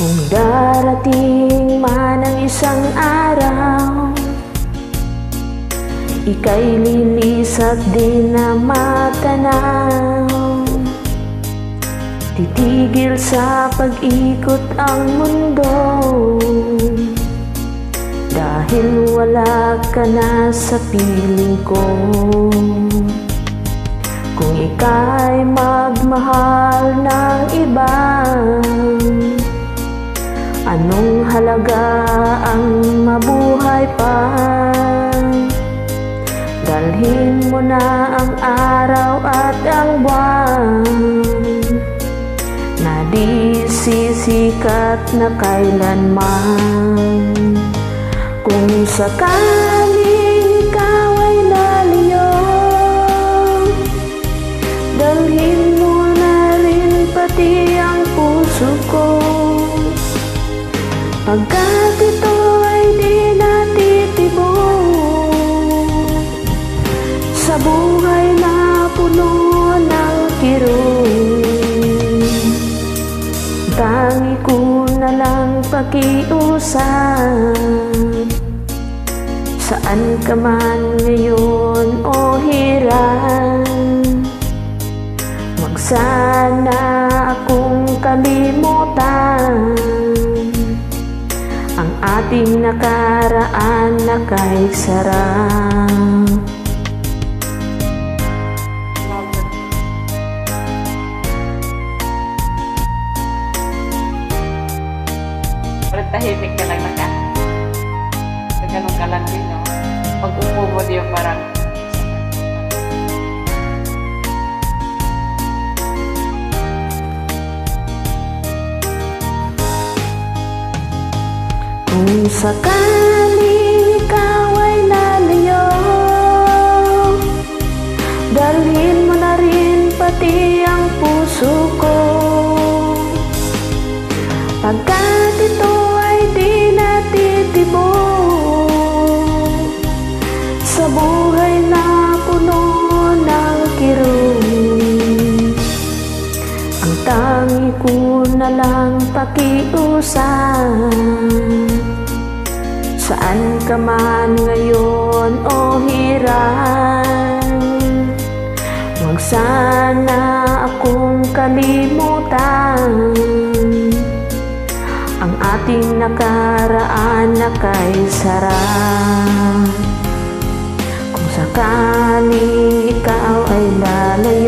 Kung darating man ang isang araw, ika'y lilis at di na matanaw. Titigil sa pag-ikot ang mundo, dahil wala ka na sa piling ko. Kung ika'y magmahal ng iba, anong halaga ang mabuhay pa? Dalhin mo na ang araw at ang buwan, na di sisikat na kailanman. Kung sakaling ikaw ay lalayo, dalhin mo na rin pati ang puso ko, pagkat ito ay di natitibok sa buhay na puno ng kirot. Tangi ko na lang pakiusap, saan ka man ngayon o hiran, wag sana akong kalimutan ang ating nakaraan na kay sarap. Tahimik ka lang naka. So, ganun ka lang din, no? Pag umubo diyo parang kung sakaling ikaw ay lalayo, dalhin mo na rin pati ang puso ko, pagkat ito ay di natitibok sa buhay na puno ng kirot. Ang tangi ko na lang pakiusap, saan ka man ngayon o hiran, wag sana akong kalimutan ang ating nakaraan na kay sarap. Kung sakaling ikaw ay lalayo,